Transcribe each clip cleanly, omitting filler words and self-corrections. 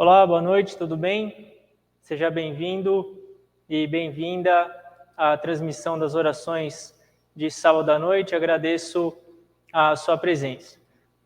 Olá, boa noite, tudo bem? Seja bem-vindo e bem-vinda à transmissão das orações de sábado à noite. Agradeço a sua presença.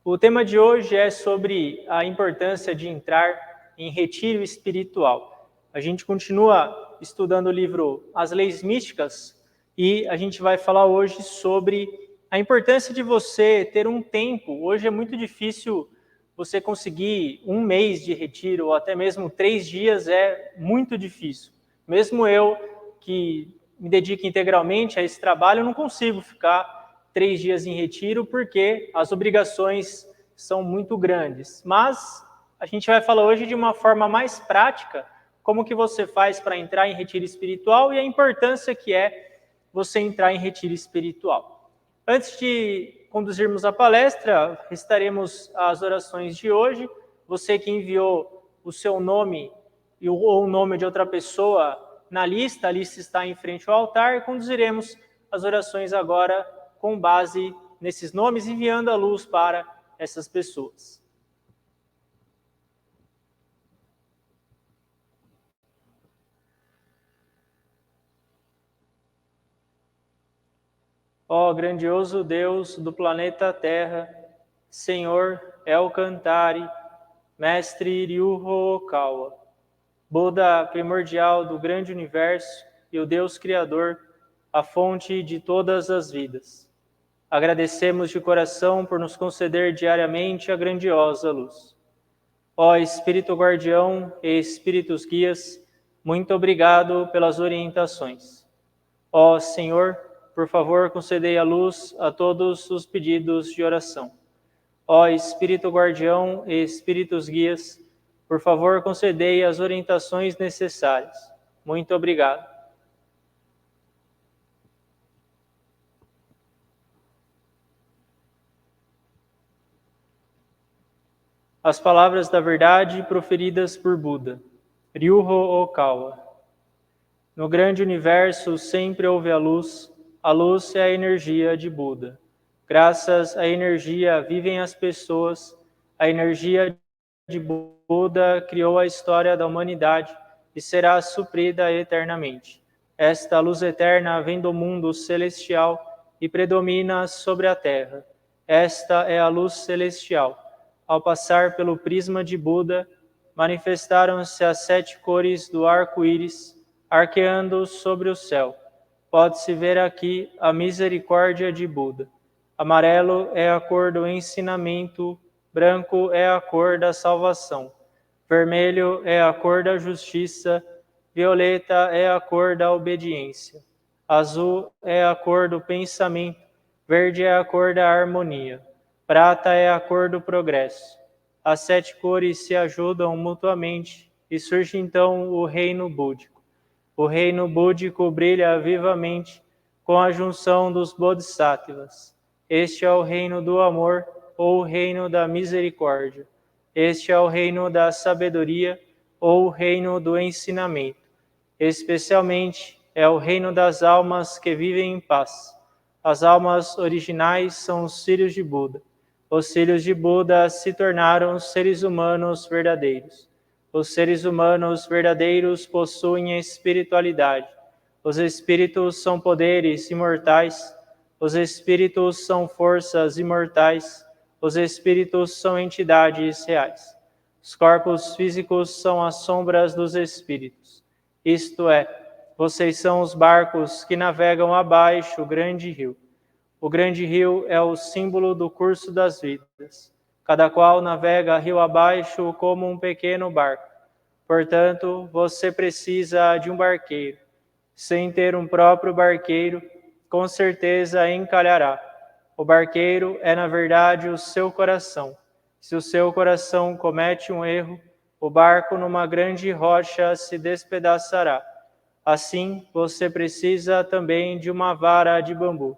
O tema de hoje é sobre a importância de entrar em retiro espiritual. A gente continua estudando o livro As Leis Místicas e a gente vai falar hoje sobre a importância de você ter um tempo. Hoje é muito difícil você conseguir um mês de retiro ou até mesmo 3 dias é muito difícil. Mesmo eu, que me dedico integralmente a esse trabalho, eu não consigo ficar 3 dias em retiro porque as obrigações são muito grandes. Mas a gente vai falar hoje de uma forma mais prática, como que você faz para entrar em retiro espiritual e a importância que é você entrar em retiro espiritual. Antes de conduzirmos a palestra, restaremos as orações de hoje. Você que enviou o seu nome ou o nome de outra pessoa na lista, a lista está em frente ao altar, e conduziremos as orações agora com base nesses nomes, enviando a luz para essas pessoas. Ó grandioso Deus do planeta Terra, Senhor Elcantari, Mestre Ryuho Okawa, Buda primordial do grande universo e o Deus Criador, a fonte de todas as vidas. Agradecemos de coração por nos conceder diariamente a grandiosa luz. Ó Espírito Guardião e Espíritos Guias, muito obrigado pelas orientações. Ó Senhor, por favor, concedei a luz a todos os pedidos de oração. Ó Espírito Guardião e Espíritos Guias, por favor, concedei as orientações necessárias. Muito obrigado. As palavras da verdade proferidas por Buda, Ryuho Okawa. No grande universo sempre houve a luz é a energia de Buda. Graças à energia vivem as pessoas, a energia de Buda criou a história da humanidade e será suprida eternamente. Esta luz eterna vem do mundo celestial e predomina sobre a terra. Esta é a luz celestial. Ao passar pelo prisma de Buda, manifestaram-se as 7 cores do arco-íris, arqueando sobre o céu. Pode-se ver aqui a misericórdia de Buda. Amarelo é a cor do ensinamento, branco é a cor da salvação, vermelho é a cor da justiça, violeta é a cor da obediência, azul é a cor do pensamento, verde é a cor da harmonia, prata é a cor do progresso. As 7 cores se ajudam mutuamente e surge então o reino búdico. O reino búdico brilha vivamente com a junção dos bodhisattvas. Este é o reino do amor ou o reino da misericórdia. Este é o reino da sabedoria ou o reino do ensinamento. Especialmente é o reino das almas que vivem em paz. As almas originais são os filhos de Buda. Os filhos de Buda se tornaram seres humanos verdadeiros. Os seres humanos verdadeiros possuem a espiritualidade. Os espíritos são poderes imortais. Os espíritos são forças imortais. Os espíritos são entidades reais. Os corpos físicos são as sombras dos espíritos. Isto é, vocês são os barcos que navegam abaixo o grande rio. O grande rio é o símbolo do curso das vidas. Cada qual navega rio abaixo como um pequeno barco. Portanto, você precisa de um barqueiro. Sem ter um próprio barqueiro, com certeza encalhará. O barqueiro é, na verdade, o seu coração. Se o seu coração comete um erro, o barco numa grande rocha se despedaçará. Assim, você precisa também de uma vara de bambu.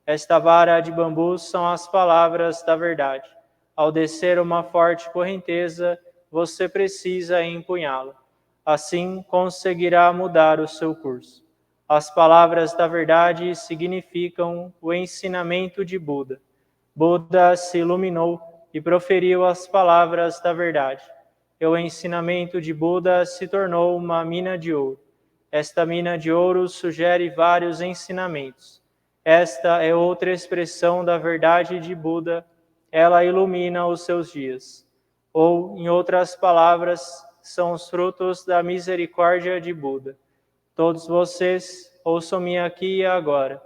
Esta vara de bambu são as palavras da verdade. Ao descer uma forte correnteza, você precisa empunhá-la. Assim, conseguirá mudar o seu curso. As palavras da verdade significam o ensinamento de Buda. Buda se iluminou e proferiu as palavras da verdade. e o ensinamento de Buda se tornou uma mina de ouro. Esta mina de ouro sugere vários ensinamentos. Esta é outra expressão da verdade de Buda, ela ilumina os seus dias. Ou, em outras palavras, são os frutos da misericórdia de Buda. Todos vocês, ouçam-me aqui e agora.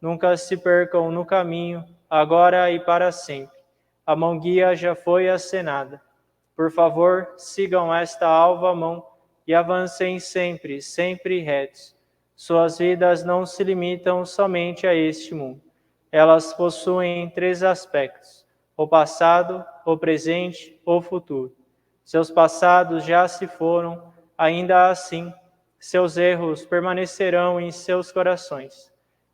Nunca se percam no caminho, agora e para sempre. A mão guia já foi acenada. Por favor, sigam esta alva mão e avancem sempre, sempre retos. Suas vidas não se limitam somente a este mundo. Elas possuem 3 aspectos: o passado, o presente, o futuro. Seus passados já se foram, ainda assim, seus erros permanecerão em seus corações.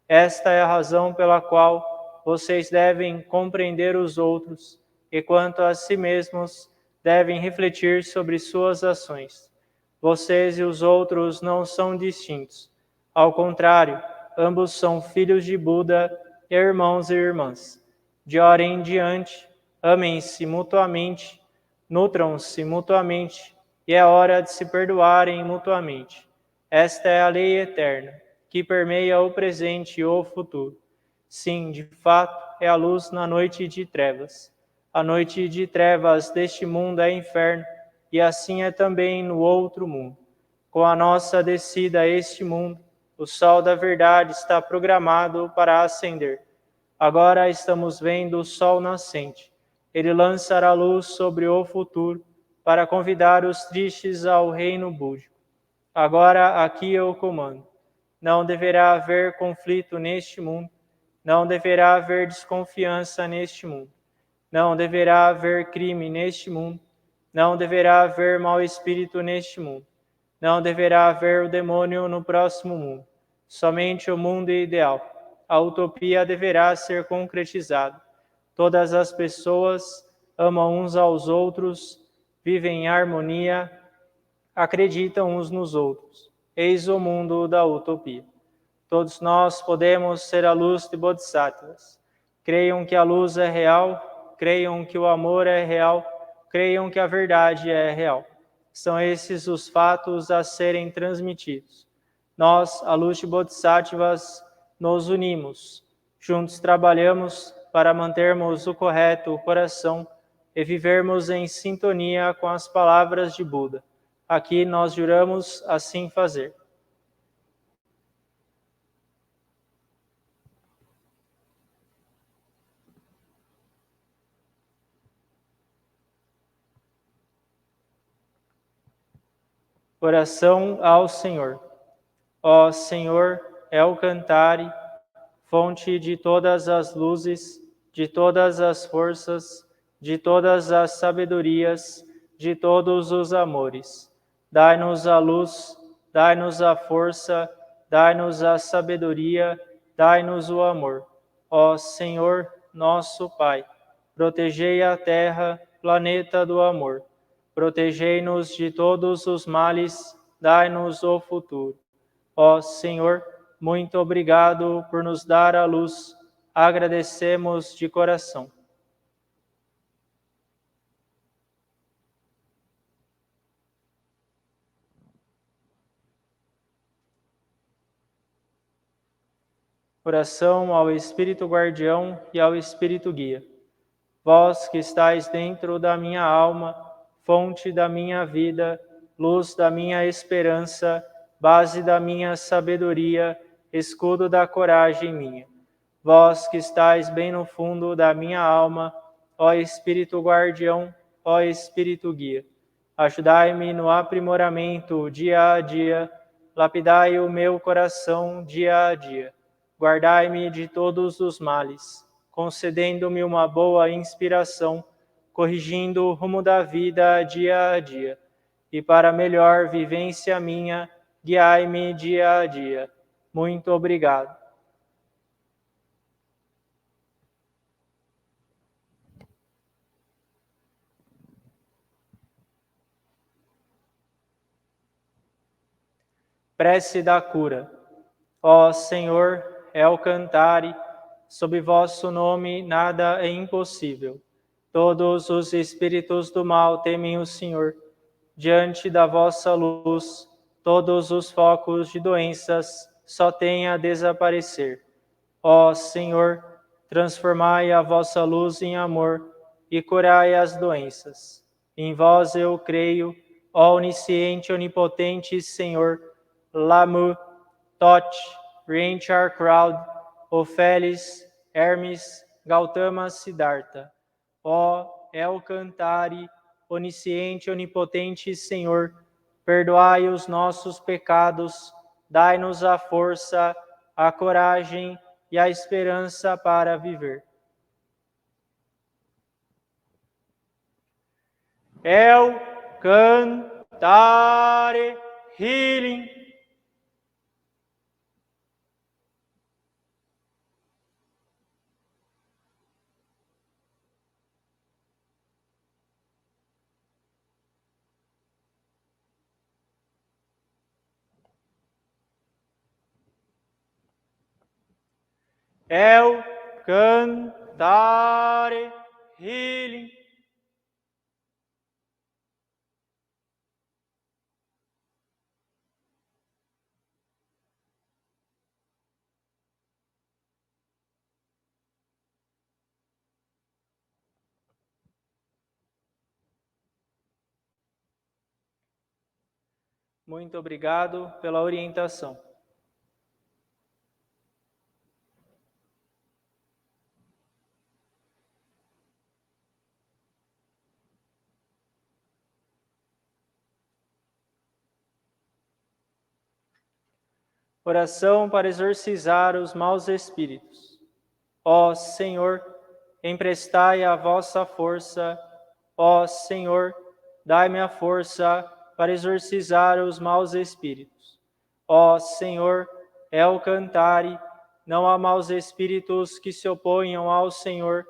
Esta é a razão pela qual vocês devem compreender os outros e, quanto a si mesmos, devem refletir sobre suas ações. Vocês e os outros não são distintos. Ao contrário, ambos são filhos de Buda, irmãos e irmãs. De hora em diante, amem-se mutuamente, nutram-se mutuamente, e é hora de se perdoarem mutuamente. Esta é a lei eterna, que permeia o presente e o futuro. Sim, de fato, é a luz na noite de trevas. A noite de trevas deste mundo é inferno, e assim é também no outro mundo. Com a nossa descida a este mundo, o sol da verdade está programado para ascender. Agora estamos vendo o sol nascente. Ele lançará luz sobre o futuro para convidar os tristes ao reino búdico. Agora aqui eu comando. Não deverá haver conflito neste mundo. Não deverá haver desconfiança neste mundo. Não deverá haver crime neste mundo. Não deverá haver mau espírito neste mundo. Não deverá haver o demônio no próximo mundo. Somente o mundo ideal. A utopia deverá ser concretizada. Todas as pessoas amam uns aos outros, vivem em harmonia, acreditam uns nos outros. Eis o mundo da utopia. Todos nós podemos ser a luz de Bodhisattvas. Creiam que a luz é real, creiam que o amor é real, creiam que a verdade é real. São esses os fatos a serem transmitidos. Nós, a luz de Bodhisattvas, nos unimos. Juntos trabalhamos para mantermos o correto coração e vivermos em sintonia com as palavras de Buda. Aqui nós juramos assim fazer. Oração ao Senhor. Ó Senhor, Elcantari, fonte de todas as luzes, de todas as forças, de todas as sabedorias, de todos os amores. Dai-nos a luz, dai-nos a força, dai-nos a sabedoria, dai-nos o amor. Ó Senhor, nosso Pai, protegei a terra, planeta do amor. Protegei-nos de todos os males, dai-nos o futuro. Ó Senhor, muito obrigado por nos dar a luz. Agradecemos de coração. Oração ao Espírito Guardião e ao Espírito Guia. Vós que estáis dentro da minha alma, fonte da minha vida, luz da minha esperança, base da minha sabedoria, escudo da coragem minha. Vós que estáis bem no fundo da minha alma, ó Espírito Guardião, ó Espírito Guia. Ajudai-me no aprimoramento dia a dia, lapidai o meu coração dia a dia. Guardai-me de todos os males, concedendo-me uma boa inspiração, corrigindo o rumo da vida dia a dia. E para melhor vivência minha, guiai-me dia a dia. Muito obrigado. Prece da cura. Ó Senhor, Elcantari, sob vosso nome nada é impossível. Todos os espíritos do mal temem o Senhor, diante da vossa luz, todos os focos de doenças só têm a desaparecer. Ó Senhor, transformai a vossa luz em amor e curai as doenças. Em vós eu creio, ó onisciente, onipotente Senhor, Lamu, Tote, Renchar Crowd, Ofeles, Hermes, Gautama, Siddhartha. Ó El-Cantari, onisciente, onipotente Senhor, perdoai os nossos pecados, dai-nos a força, a coragem e a esperança para viver. El-Cantare Healing. El-Cantare Healing. Muito obrigado pela orientação. Oração para exorcizar os maus espíritos. Ó Senhor, emprestai a vossa força. Ó Senhor, dai-me a força para exorcizar os maus espíritos. Ó Senhor, El-Cantare, não há maus espíritos que se oponham ao Senhor,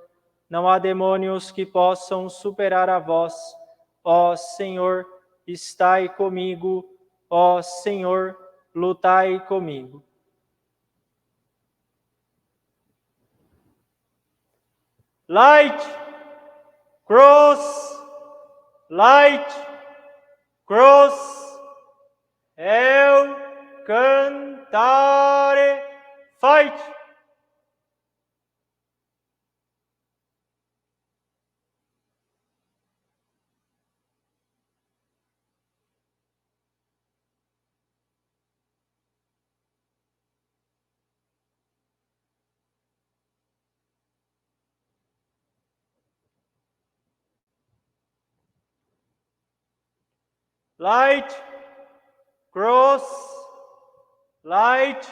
não há demônios que possam superar a vós. Ó Senhor, estai comigo. Ó Senhor, lutai comigo. Light, cross, light, cross, El-Cantare, fight. Light, cross, light,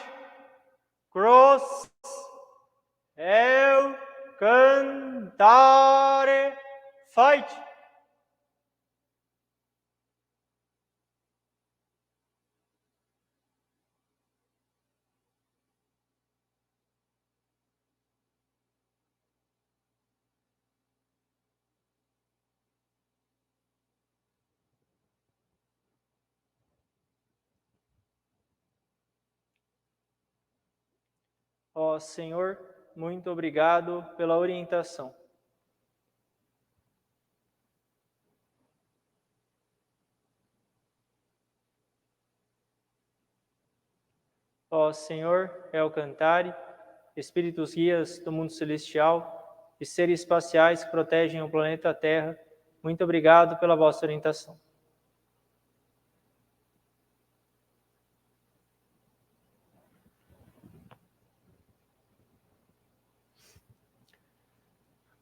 cross, El-Cantare, fight. Ó Senhor, muito obrigado pela orientação. Ó Senhor, El-Cantare, espíritos guias do mundo celestial e seres espaciais que protegem o planeta Terra, muito obrigado pela vossa orientação.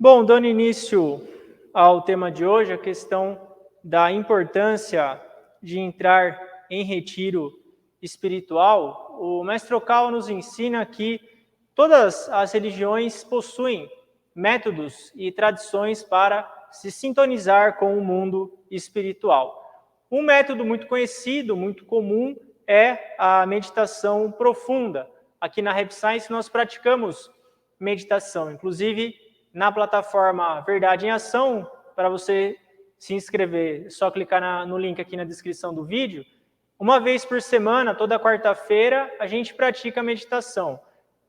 Bom, dando início ao tema de hoje, a questão da importância de entrar em retiro espiritual, o Mestre Okawa nos ensina que todas as religiões possuem métodos e tradições para se sintonizar com o mundo espiritual. Um método muito conhecido, muito comum, é a meditação profunda. Aqui na Rap Science nós praticamos meditação, inclusive na plataforma Verdade em Ação. Para você se inscrever, é só clicar no link aqui na descrição do vídeo. Uma vez por semana, toda quarta-feira, a gente pratica meditação.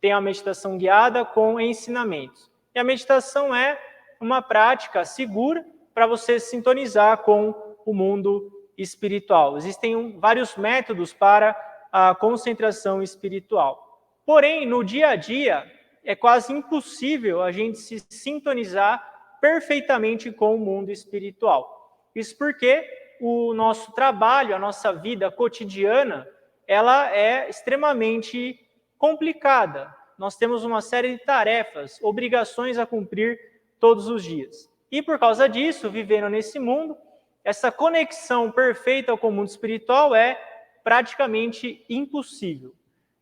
Tem a meditação guiada com ensinamentos. E a meditação é uma prática segura para você se sintonizar com o mundo espiritual. Existem vários métodos para a concentração espiritual. Porém, no dia a dia, é quase impossível a gente se sintonizar perfeitamente com o mundo espiritual. Isso porque o nosso trabalho, a nossa vida cotidiana, ela é extremamente complicada. Nós temos uma série de tarefas, obrigações a cumprir todos os dias. E por causa disso, vivendo nesse mundo, essa conexão perfeita com o mundo espiritual é praticamente impossível.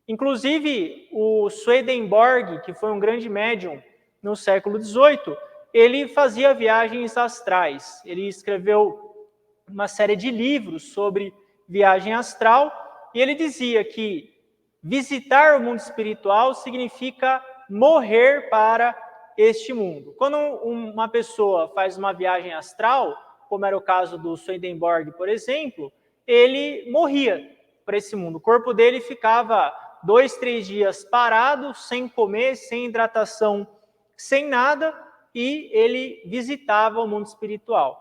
Inclusive, o Swedenborg, que foi um grande médium no século XVIII, ele fazia viagens astrais. Ele escreveu uma série de livros sobre viagem astral, e ele dizia que visitar o mundo espiritual significa morrer para este mundo. Quando uma pessoa faz uma viagem astral, como era o caso do Swedenborg, por exemplo, ele morria para esse mundo. O corpo dele ficava 2, 3 dias parado, sem comer, sem hidratação, sem nada, e ele visitava o mundo espiritual.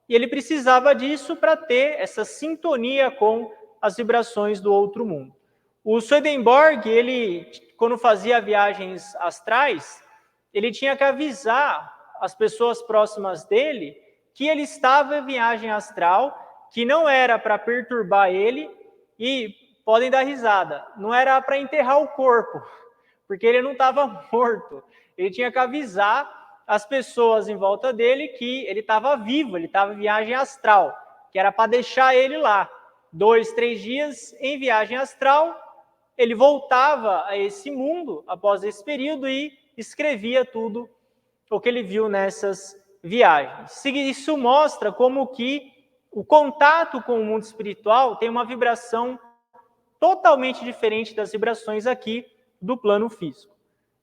E ele precisava disso para ter essa sintonia com as vibrações do outro mundo. O Swedenborg, ele, quando fazia viagens astrais, ele tinha que avisar as pessoas próximas dele que ele estava em viagem astral, que não era para perturbar ele, e podem dar risada, não era para enterrar o corpo, porque ele não estava morto. Ele tinha que avisar as pessoas em volta dele que ele estava vivo, ele estava em viagem astral, que era para deixar ele lá. 2, 3 dias em viagem astral, ele voltava a esse mundo após esse período e escrevia tudo o que ele viu nessas viagens. Isso mostra como que o contato com o mundo espiritual tem uma vibração totalmente diferente das vibrações aqui do plano físico.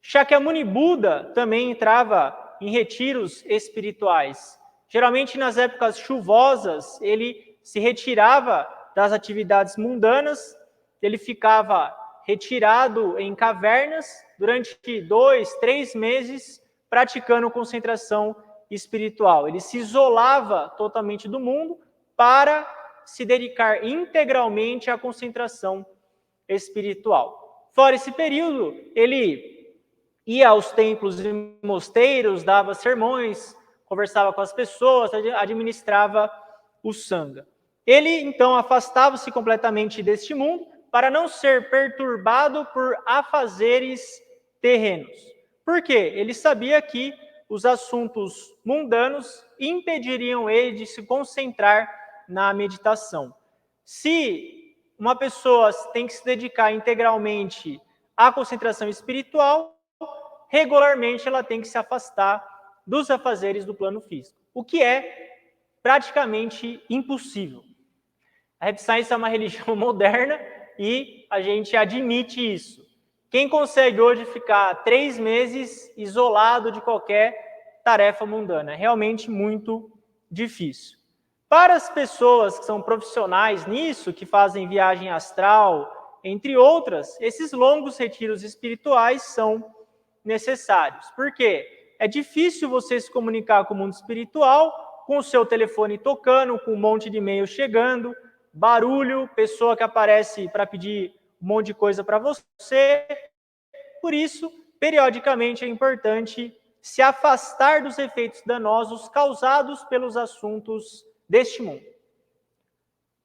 Shakyamuni Buda também entrava em retiros espirituais. Geralmente nas épocas chuvosas, ele se retirava das atividades mundanas, ele ficava retirado em cavernas durante 2, 3 meses, praticando concentração espiritual. Ele se isolava totalmente do mundo para se dedicar integralmente à concentração espiritual. Fora esse período, ele ia aos templos e mosteiros, dava sermões, conversava com as pessoas, administrava o sangha. Ele, então, afastava-se completamente deste mundo para não ser perturbado por afazeres terrenos. Por quê? Ele sabia que os assuntos mundanos impediriam ele de se concentrar na meditação. Se uma pessoa tem que se dedicar integralmente à concentração espiritual, regularmente ela tem que se afastar dos afazeres do plano físico, o que é praticamente impossível. A Happy Science é uma religião moderna e a gente admite isso. Quem consegue hoje ficar 3 meses isolado de qualquer tarefa mundana? É realmente muito difícil. Para as pessoas que são profissionais nisso, que fazem viagem astral, entre outras, esses longos retiros espirituais são necessários. Por quê? É difícil você se comunicar com o mundo espiritual com o seu telefone tocando, com um monte de e-mail chegando, barulho, pessoa que aparece para pedir um monte de coisa para você. Por isso, periodicamente é importante se afastar dos efeitos danosos causados pelos assuntos deste mundo.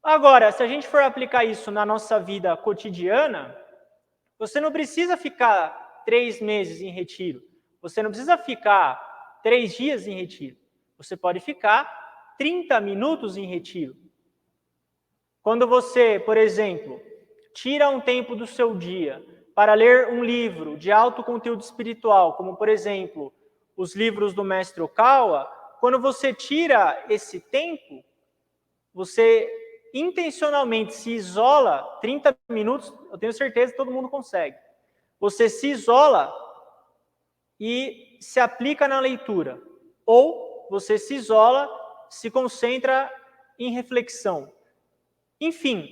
Agora, se a gente for aplicar isso na nossa vida cotidiana, você não precisa ficar 3 meses em retiro. Você não precisa ficar 3 dias em retiro. Você pode ficar 30 minutos em retiro. Quando você, por exemplo, tira um tempo do seu dia para ler um livro de alto conteúdo espiritual, como, por exemplo, os livros do Mestre Okawa, quando você tira esse tempo, você intencionalmente se isola 30 minutos, eu tenho certeza que todo mundo consegue. Você se isola e se aplica na leitura. Ou você se isola, se concentra em reflexão. Enfim,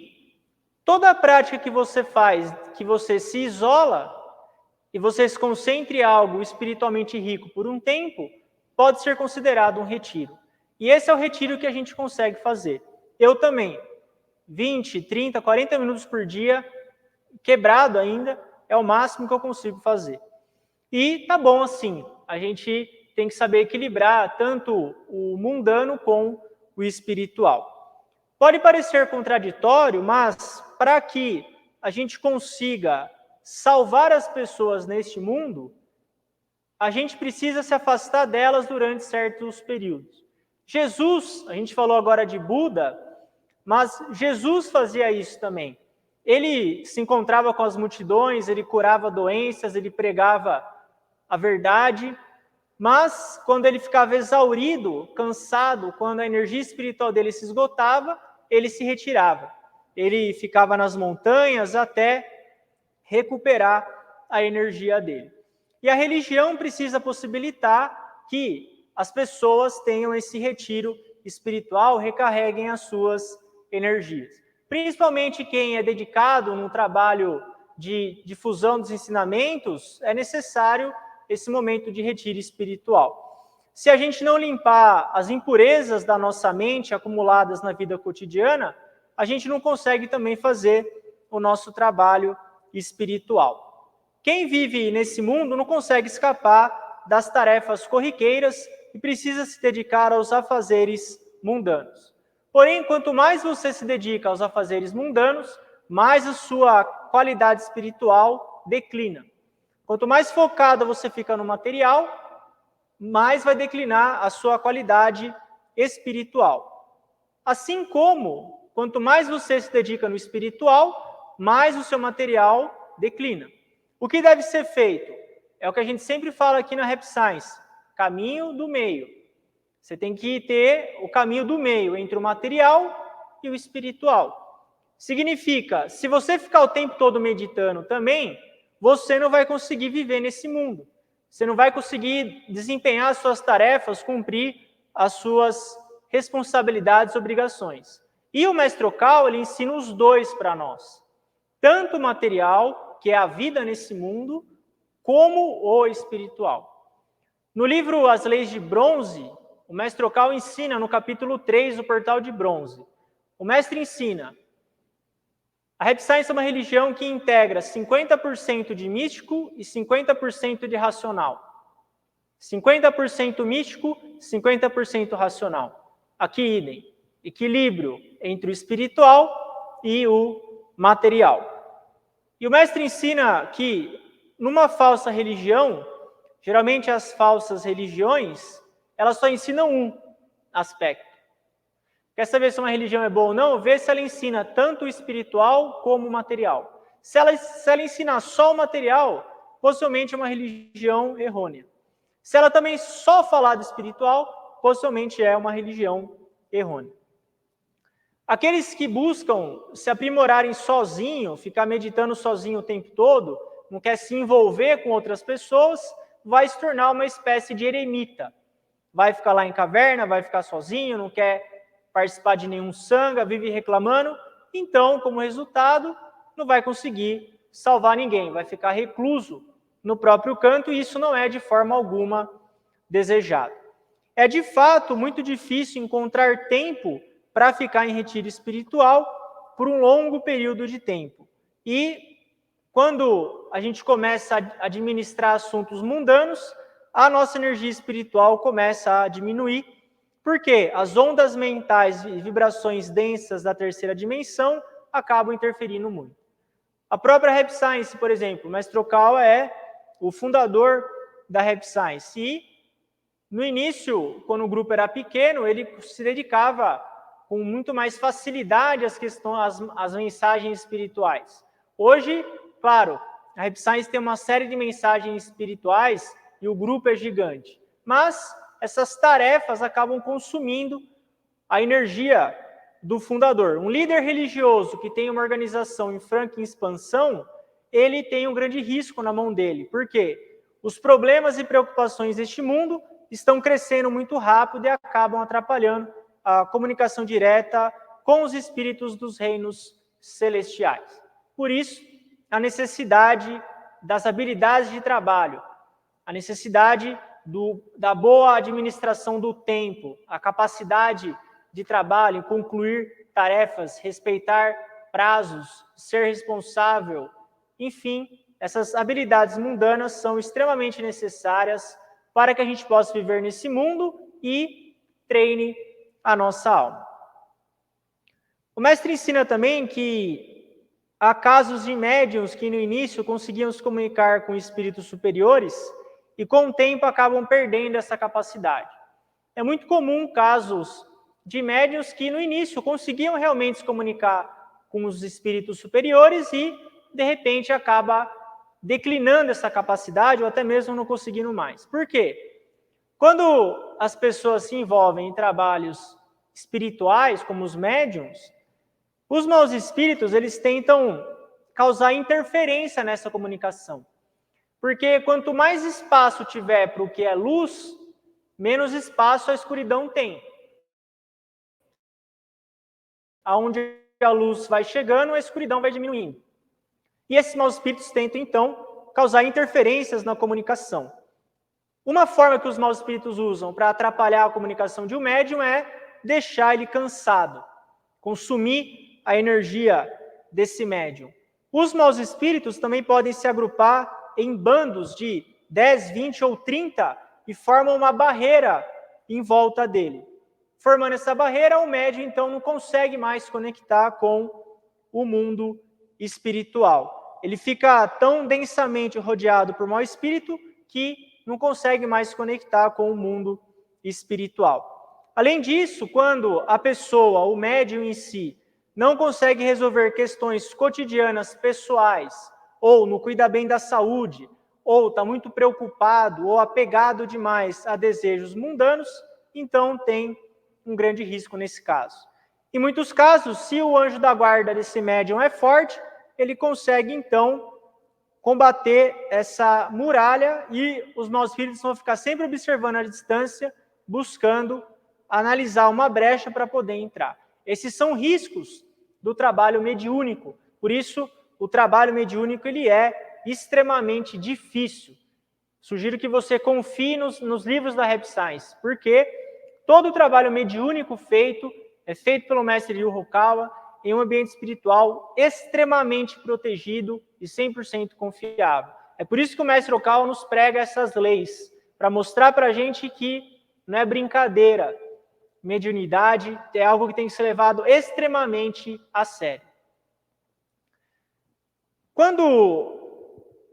toda a prática que você faz, que você se isola e você se concentra em algo espiritualmente rico por um tempo, pode ser considerado um retiro. E esse é o retiro que a gente consegue fazer. Eu também. 20, 30, 40 minutos por dia, quebrado ainda, é o máximo que eu consigo fazer. E tá bom assim, a gente tem que saber equilibrar tanto o mundano com o espiritual. Pode parecer contraditório, mas para que a gente consiga salvar as pessoas neste mundo, a gente precisa se afastar delas durante certos períodos. Jesus, a gente falou agora de Buda, mas Jesus fazia isso também. Ele se encontrava com as multidões, ele curava doenças, ele pregava a verdade, mas quando ele ficava exaurido, cansado, quando a energia espiritual dele se esgotava, ele se retirava. Ele ficava nas montanhas até recuperar a energia dele. E a religião precisa possibilitar que as pessoas tenham esse retiro espiritual, recarreguem as suas energias. Principalmente quem é dedicado num trabalho de difusão dos ensinamentos, é necessário esse momento de retiro espiritual. Se a gente não limpar as impurezas da nossa mente acumuladas na vida cotidiana, a gente não consegue também fazer o nosso trabalho espiritual. Quem vive nesse mundo não consegue escapar das tarefas corriqueiras e precisa se dedicar aos afazeres mundanos. Porém, quanto mais você se dedica aos afazeres mundanos, mais a sua qualidade espiritual declina. Quanto mais focado você fica no material, mais vai declinar a sua qualidade espiritual. Assim como, quanto mais você se dedica no espiritual, mais o seu material declina. O que deve ser feito? É o que a gente sempre fala aqui na Rap Science, caminho do meio. Você tem que ter o caminho do meio entre o material e o espiritual. Significa, se você ficar o tempo todo meditando também, você não vai conseguir viver nesse mundo. Você não vai conseguir desempenhar as suas tarefas, cumprir as suas responsabilidades e obrigações. E o Mestre Okal, ele ensina os dois para nós. Tanto o material, que é a vida nesse mundo, como o espiritual. No livro As Leis de Bronze, o Mestre Okal ensina no capítulo 3 do Portal de Bronze. O mestre ensina: a Rap Science é uma religião que integra 50% de místico e 50% de racional. 50% místico, 50% racional. Aqui, idem. Equilíbrio entre o espiritual e o material. E o mestre ensina que, numa falsa religião, geralmente as falsas religiões, elas só ensinam um aspecto. Quer saber se uma religião é boa ou não? Vê se ela ensina tanto o espiritual como o material. Se ela ensinar só o material, possivelmente é uma religião errônea. Se ela também só falar do espiritual, possivelmente é uma religião errônea. Aqueles que buscam se aprimorarem sozinho, ficar meditando sozinho o tempo todo, não quer se envolver com outras pessoas, vai se tornar uma espécie de eremita. Vai ficar lá em caverna, vai ficar sozinho, não quer participar de nenhum sanga, vive reclamando, então, como resultado, não vai conseguir salvar ninguém, vai ficar recluso no próprio canto, e isso não é de forma alguma desejado. É de fato muito difícil encontrar tempo para ficar em retiro espiritual por um longo período de tempo. E quando a gente começa a administrar assuntos mundanos, a nossa energia espiritual começa a diminuir, porque as ondas mentais e vibrações densas da terceira dimensão acabam interferindo muito. A própria Rap Science, por exemplo, o Mestre Okal é o fundador da Rap Science. E no início, quando o grupo era pequeno, ele se dedicava com muito mais facilidade às mensagens espirituais. Hoje, claro, a Rap Science tem uma série de mensagens espirituais e o grupo é gigante. Mas essas tarefas acabam consumindo a energia do fundador. Um líder religioso que tem uma organização em franca expansão, ele tem um grande risco na mão dele. Por quê? Os problemas e preocupações deste mundo estão crescendo muito rápido e acabam atrapalhando a comunicação direta com os espíritos dos reinos celestiais. Por isso, a necessidade das habilidades de trabalho, a necessidade da boa administração do tempo, a capacidade de trabalho, concluir tarefas, respeitar prazos, ser responsável, enfim, essas habilidades mundanas são extremamente necessárias para que a gente possa viver nesse mundo e treine a nossa alma. O mestre ensina também que há casos de médiuns que no início conseguiam se comunicar com espíritos superiores e com o tempo acabam perdendo essa capacidade. É muito comum casos de médiuns que no início conseguiam realmente se comunicar com os espíritos superiores e de repente acaba declinando essa capacidade ou até mesmo não conseguindo mais. Por quê? Quando as pessoas se envolvem em trabalhos espirituais, como os médiuns, os maus espíritos, eles tentam causar interferência nessa comunicação. Porque quanto mais espaço tiver para o que é luz, menos espaço a escuridão tem. Aonde a luz vai chegando, a escuridão vai diminuindo. E esses maus espíritos tentam, então, causar interferências na comunicação. Uma forma que os maus espíritos usam para atrapalhar a comunicação de um médium é deixar ele cansado, consumir a energia desse médium. Os maus espíritos também podem se agrupar em bandos de 10, 20 ou 30 e formam uma barreira em volta dele. Formando essa barreira, o médium, então, não consegue mais se conectar com o mundo espiritual. Ele fica tão densamente rodeado por mau espírito que não consegue mais se conectar com o mundo espiritual. Além disso, quando a pessoa, o médium em si, não consegue resolver questões cotidianas pessoais, ou no cuidar bem da saúde, ou está muito preocupado ou apegado demais a desejos mundanos, então tem um grande risco nesse caso. Em muitos casos, se o anjo da guarda desse médium é forte, ele consegue, então, combater essa muralha e os maus espíritos vão ficar sempre observando a distância, buscando analisar uma brecha para poder entrar. Esses são riscos do trabalho mediúnico. Por isso, o trabalho mediúnico ele é extremamente difícil. Sugiro que você confie nos livros da Rap Science, porque todo o trabalho mediúnico feito é feito pelo mestre Ryu Hokawa em um ambiente espiritual extremamente protegido e 100% confiável. É por isso que o mestre Hokawa nos prega essas leis, para mostrar para a gente que não é brincadeira. Mediunidade é algo que tem que ser levado extremamente a sério. Quando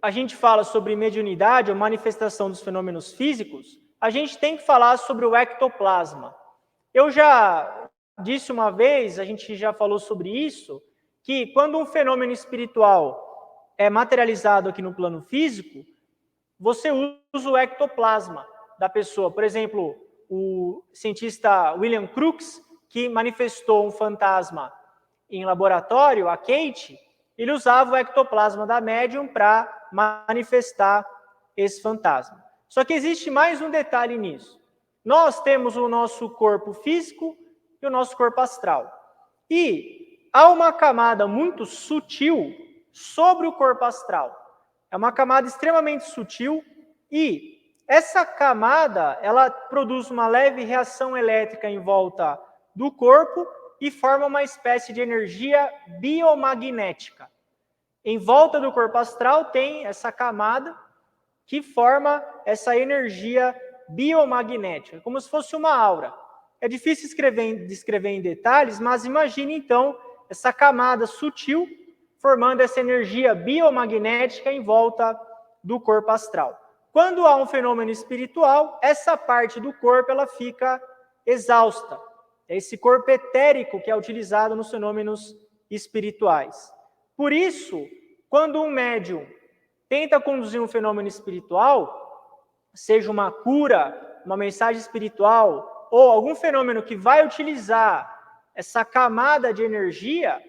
a gente fala sobre mediunidade ou manifestação dos fenômenos físicos, a gente tem que falar sobre o ectoplasma. Eu já disse uma vez, a gente já falou sobre isso, que quando um fenômeno espiritual é materializado aqui no plano físico, você usa o ectoplasma da pessoa. Por exemplo, o cientista William Crookes, que manifestou um fantasma em laboratório, a Kate, ele usava o ectoplasma da médium para manifestar esse fantasma. Só que existe mais um detalhe nisso. Nós temos o nosso corpo físico e o nosso corpo astral. E há uma camada muito sutil sobre o corpo astral. É uma camada extremamente sutil e essa camada, ela produz uma leve reação elétrica em volta do corpo e forma uma espécie de energia biomagnética. Em volta do corpo astral tem essa camada que forma essa energia biomagnética, como se fosse uma aura. É difícil descrever em detalhes, mas imagine então essa camada sutil formando essa energia biomagnética em volta do corpo astral. Quando há um fenômeno espiritual, essa parte do corpo ela fica exausta. É esse corpo etérico que é utilizado nos fenômenos espirituais. Por isso, quando um médium tenta conduzir um fenômeno espiritual, seja uma cura, uma mensagem espiritual, ou algum fenômeno que vai utilizar essa camada de energia,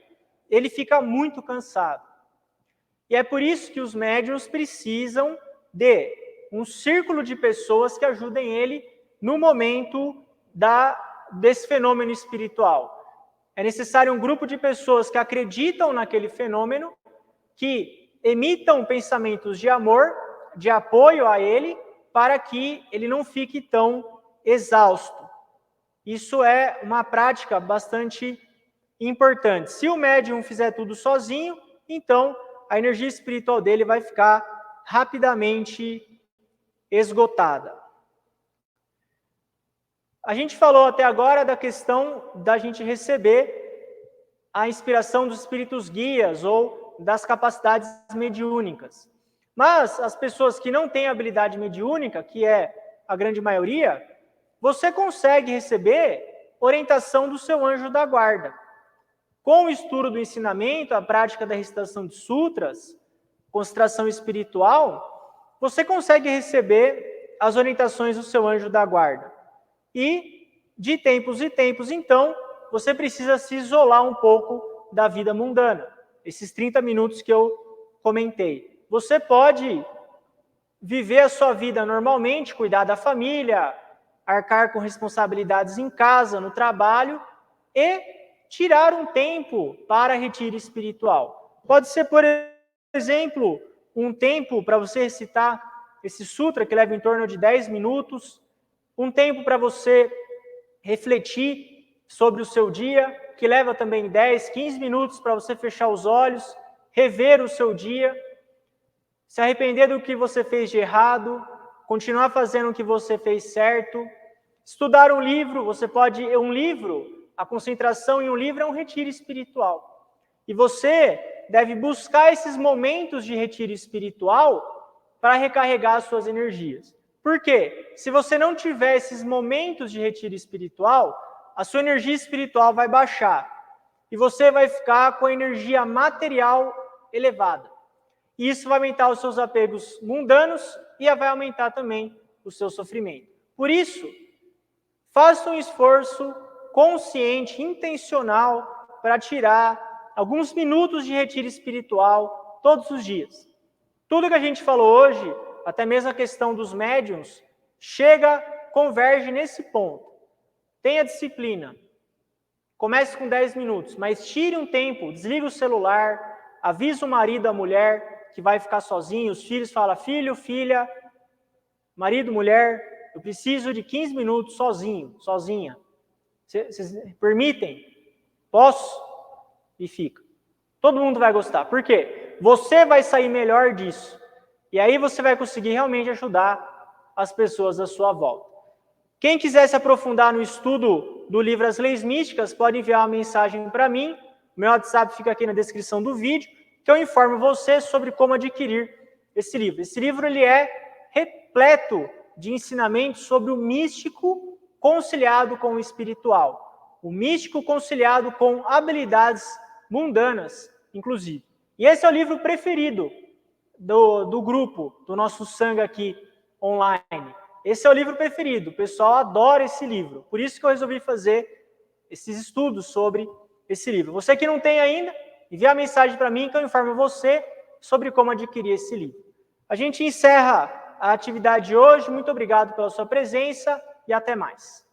ele fica muito cansado. E é por isso que os médiuns precisam de um círculo de pessoas que ajudem ele no momento desse fenômeno espiritual. É necessário um grupo de pessoas que acreditam naquele fenômeno, que emitam pensamentos de amor, de apoio a ele, para que ele não fique tão exausto. Isso é uma prática bastante importante. Se o médium fizer tudo sozinho, então a energia espiritual dele vai ficar rapidamente esgotada. A gente falou até agora da questão da gente receber a inspiração dos espíritos guias ou das capacidades mediúnicas. Mas as pessoas que não têm habilidade mediúnica, que é a grande maioria, você consegue receber orientação do seu anjo da guarda. Com o estudo do ensinamento, a prática da recitação de sutras, concentração espiritual, você consegue receber as orientações do seu anjo da guarda. E, de tempos em tempos, então, você precisa se isolar um pouco da vida mundana. Esses 30 minutos que eu comentei. Você pode viver a sua vida normalmente, cuidar da família, arcar com responsabilidades em casa, no trabalho, e tirar um tempo para retiro espiritual. Pode ser, por exemplo, um tempo para você recitar esse sutra, que leva em torno de 10 minutos, um tempo para você refletir sobre o seu dia, que leva também 10, 15 minutos para você fechar os olhos, rever o seu dia, se arrepender do que você fez de errado, continuar fazendo o que você fez certo, estudar um livro, a concentração em um livro é um retiro espiritual. E você deve buscar esses momentos de retiro espiritual para recarregar as suas energias. Por quê? Se você não tiver esses momentos de retiro espiritual, a sua energia espiritual vai baixar e você vai ficar com a energia material elevada. E isso vai aumentar os seus apegos mundanos e vai aumentar também o seu sofrimento. Por isso, faça um esforço consciente, intencional, para tirar alguns minutos de retiro espiritual todos os dias. Tudo que a gente falou hoje, até mesmo a questão dos médiuns, converge nesse ponto. Tenha disciplina. Comece com 10 minutos, mas tire um tempo, desliga o celular, avisa o marido, a mulher, que vai ficar sozinho, os filhos, fala, filho, filha, marido, mulher, eu preciso de 15 minutos sozinho, sozinha. Vocês permitem? Posso? E fica. Todo mundo vai gostar. Por quê? Você vai sair melhor disso. E aí você vai conseguir realmente ajudar as pessoas à sua volta. Quem quiser se aprofundar no estudo do livro As Leis Místicas, pode enviar uma mensagem para mim. Meu WhatsApp fica aqui na descrição do vídeo, que eu informo você sobre como adquirir esse livro. Esse livro ele é repleto de ensinamentos sobre o místico conciliado com o espiritual. O místico conciliado com habilidades mundanas, inclusive. E esse é o livro preferido do grupo, do nosso Sangha aqui online. Esse é o livro preferido, o pessoal adora esse livro. Por isso que eu resolvi fazer esses estudos sobre esse livro. Você que não tem ainda, envie a mensagem para mim que eu informo você sobre como adquirir esse livro. A gente encerra a atividade de hoje. Muito obrigado pela sua presença e até mais.